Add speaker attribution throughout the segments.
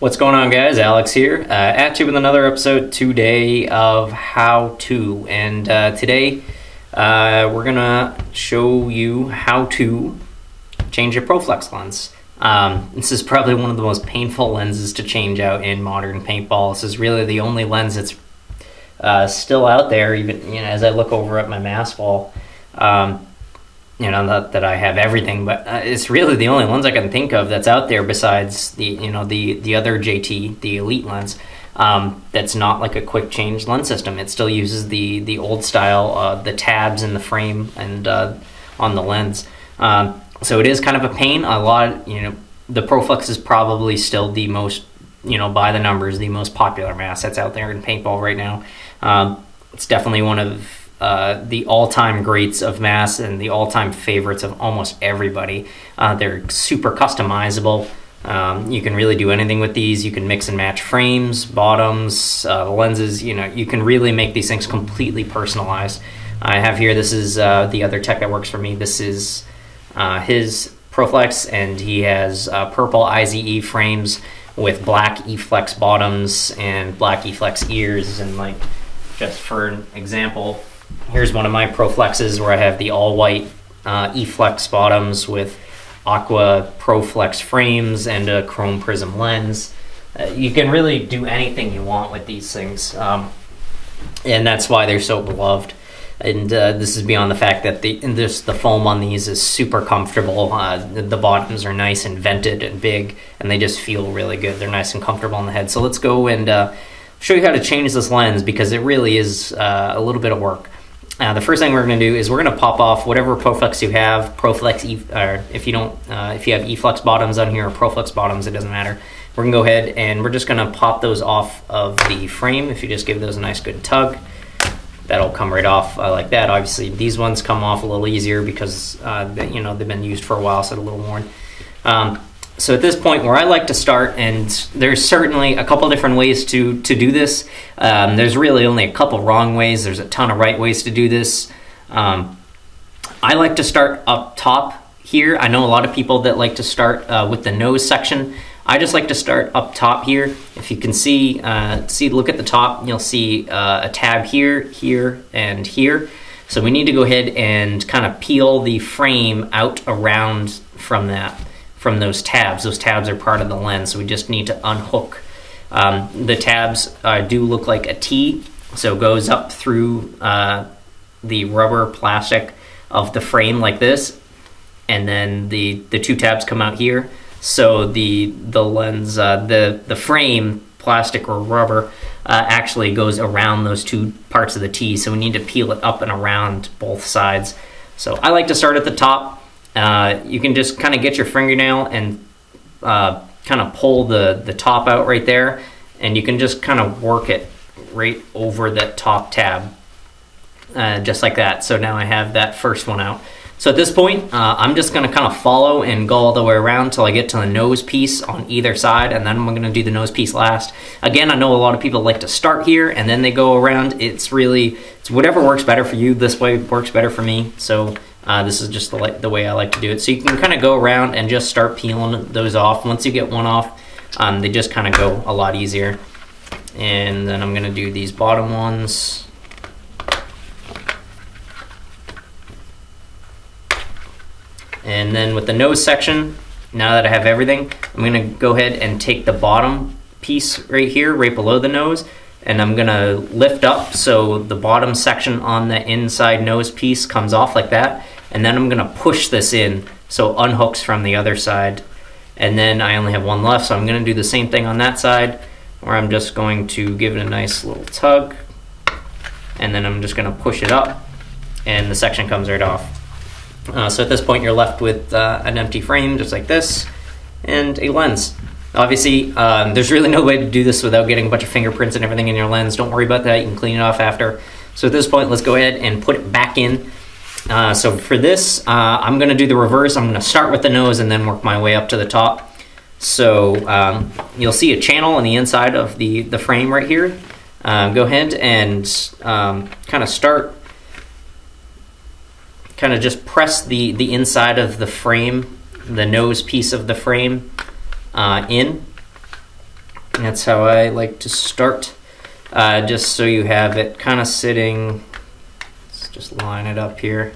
Speaker 1: What's going on, guys? Alex here, at you with another episode today of How To. And today we're gonna show you how to change your Proflex lens. This is probably one of the most painful lenses to change out in modern paintball. This is really the only lens that's still out there, even as I look over at my mass ball. Not that I have everything, but it's really the only lens I can think of that's out there besides the other JT, the Elite lens. That's not like a quick change lens system. It still uses the old style, the tabs in the frame and on the lens. So it is kind of a pain. The Proflex is probably still the most, by the numbers, the most popular mask that's out there in paintball right now. It's definitely one of the all-time greats of masks and the all-time favorites of almost everybody. They're super customizable. You can really do anything with these. You can mix and match frames, bottoms, lenses. You can really make these things completely personalized. I have here, this is the other tech that works for me. This is his Proflex, and he has purple IZE frames with black E-Flex bottoms and black E-Flex ears. And just for an example, here's one of my Proflexes where I have the all-white E-Flex bottoms with aqua Proflex frames and a chrome prism lens. You can really do anything you want with these things, and that's why they're so beloved. And this is beyond the fact that the foam on these is super comfortable. The bottoms are nice and vented and big, and they just feel really good. They're nice and comfortable on the head. So let's go and show you how to change this lens, because it really is a little bit of work. The first thing we're going to do is we're going to pop off whatever Proflex you have. Or if you have E-Flex bottoms on here or Proflex bottoms, it doesn't matter. We're going to go ahead and we're just going to pop those off of the frame. If you just give those a nice good tug, that'll come right off like that. Obviously, these ones come off a little easier because they've been used for a while, so they're a little worn. So at this point, where I like to start, and there's certainly a couple different ways to do this. There's really only a couple wrong ways. There's a ton of right ways to do this. I like to start up top here. I know a lot of people that like to start with the nose section. I just like to start up top here. If you can see, look at the top, you'll see a tab here, here, and here. So we need to go ahead and kind of peel the frame out around from those tabs. Those tabs are part of the lens, so we just need to unhook. The tabs do look like a T, so it goes up through the rubber plastic of the frame like this, and then the two tabs come out here. So the lens, the frame, plastic or rubber, actually goes around those two parts of the T, so we need to peel it up and around both sides. So I like to start at the top. You can just kind of get your fingernail and kind of pull the top out right there, and you can just kind of work it right over that top tab, just like that. So now I have that first one out. So at this point, I'm just going to kind of follow and go all the way around until I get to the nose piece on either side, and then I'm going to do the nose piece last. Again, I know a lot of people like to start here and then they go around. It's whatever works better for you. This way works better for me. So this is just the way I like to do it. So you can kind of go around and just start peeling those off. Once you get one off, they just kind of go a lot easier. And then I'm going to do these bottom ones. And then with the nose section, now that I have everything, I'm going to go ahead and take the bottom piece right here, right below the nose, and I'm going to lift up so the bottom section on the inside nose piece comes off like that. And then I'm going to push this in so it unhooks from the other side. And then I only have one left, so I'm going to do the same thing on that side, where I'm just going to give it a nice little tug, and then I'm just going to push it up, and the section comes right off. So at this point, you're left with an empty frame, just like this, and a lens. Obviously, there's really no way to do this without getting a bunch of fingerprints and everything in your lens. Don't worry about that. You can clean it off after. So at this point, let's go ahead and put it back in. So for this, I'm going to do the reverse. I'm going to start with the nose and then work my way up to the top. So you'll see a channel on the inside of the frame right here. Go ahead and kind of start kind of just press the inside of the frame, the nose piece of the frame in, That's how I like to start, just so you have it kind of sitting. Let's just line it up here.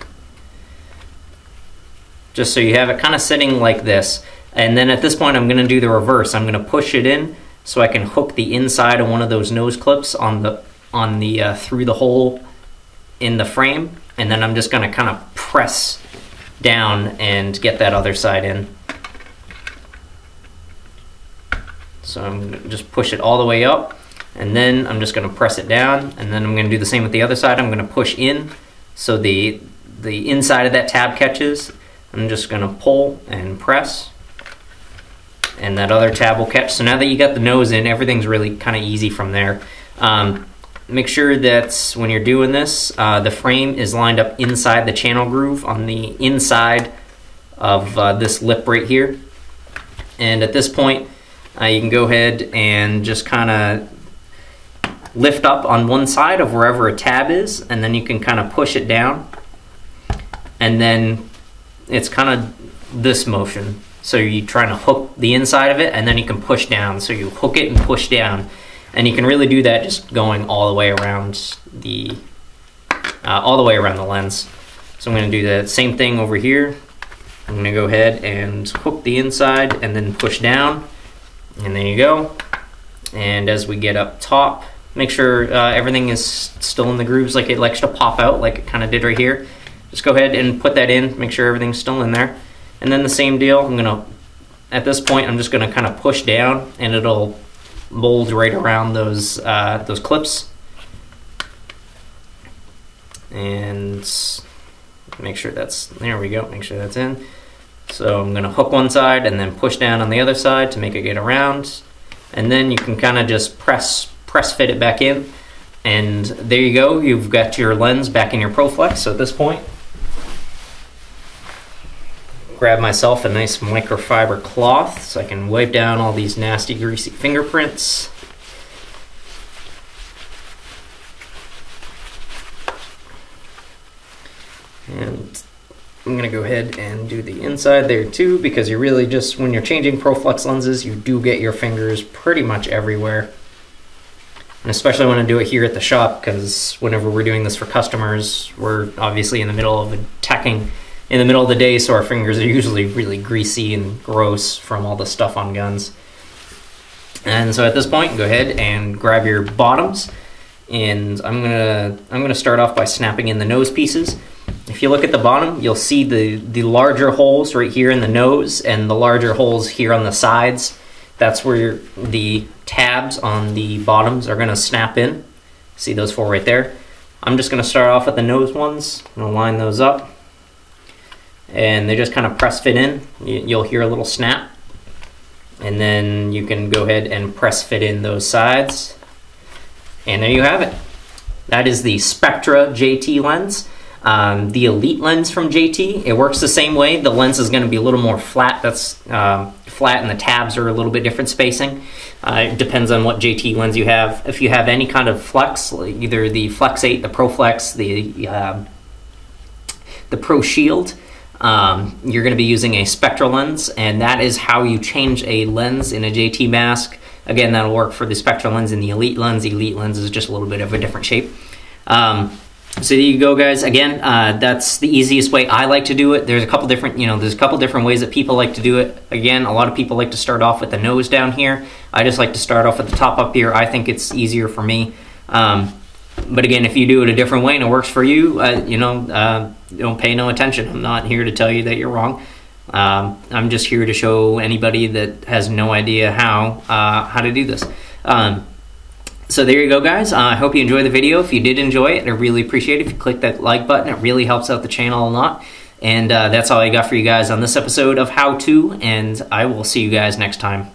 Speaker 1: Just so you have it kind of sitting like this. And then at this point, I'm going to do the reverse. I'm going to push it in so I can hook the inside of one of those nose clips on the through the hole in the frame, and then I'm just going to kind of press down and get that other side in. So I'm going to just push it all the way up, and then I'm just going to press it down, and then I'm going to do the same with the other side. I'm going to push in so the inside of that tab catches. I'm just going to pull and press, and that other tab will catch. So now that you got the nose in, everything's really kind of easy from there. Make sure that when you're doing this, the frame is lined up inside the channel groove on the inside of this lip right here. And at this point, you can go ahead and just kind of lift up on one side of wherever a tab is, and then you can kind of push it down. And then it's kind of this motion. So you're trying to hook the inside of it, and then you can push down. So you hook it and push down. And you can really do that just going all the way around the lens. So I'm going to do the same thing over here. I'm going to go ahead and hook the inside and then push down, and there you go. And as we get up top, make sure everything is still in the grooves, like it likes to pop out, like it kind of did right here. Just go ahead and put that in, make sure everything's still in there. And then the same deal, at this point, I'm just going to kind of push down, and it'll mold right around those clips, and make sure that's, there we go, make sure that's in. So I'm going to hook one side and then push down on the other side to make it get around, and then you can kind of just press fit it back in, and there you go, you've got your lens back in your Proflex. So at this point, grab myself a nice microfiber cloth so I can wipe down all these nasty greasy fingerprints. And I'm going to go ahead and do the inside there too, because you really just, when you're changing Proflex lenses, you do get your fingers pretty much everywhere. And especially when I do it here at the shop, because whenever we're doing this for customers, we're obviously in the middle of teching in the middle of the day, so our fingers are usually really greasy and gross from all the stuff on guns. And so at this point, go ahead and grab your bottoms, and I'm gonna start off by snapping in the nose pieces. If you look at the bottom, you'll see the larger holes right here in the nose and the larger holes here on the sides. That's where the tabs on the bottoms are gonna snap in. See those four right there? I'm just gonna start off with the nose ones. I'm gonna line those up, and they just kind of press fit in. You'll hear a little snap, and then you can go ahead and press fit in those sides, and there you have it. That is the Spectra JT lens. The Elite lens from JT, it works the same way. The lens is going to be a little more flat. That's flat, and the tabs are a little bit different spacing. It depends on what JT lens you have. If you have any kind of flex, like either the Flex 8, the Proflex, the Pro Shield, you're going to be using a Spectra lens, and that is how you change a lens in a JT mask. Again, that'll work for the Spectra lens and the Elite lens. The Elite lens is just a little bit of a different shape. So there you go, guys. Again, that's the easiest way I like to do it. There's a couple different, there's a couple different ways that people like to do it. Again, a lot of people like to start off with the nose down here. I just like to start off at the top up here. I think it's easier for me. But again, if you do it a different way and it works for you, don't pay no attention. I'm not here to tell you that you're wrong. I'm just here to show anybody that has no idea how to do this. So there you go, guys. I hope you enjoyed the video. If you did enjoy it, I really appreciate it if you click that like button. It really helps out the channel a lot. And that's all I got for you guys on this episode of How To, and I will see you guys next time.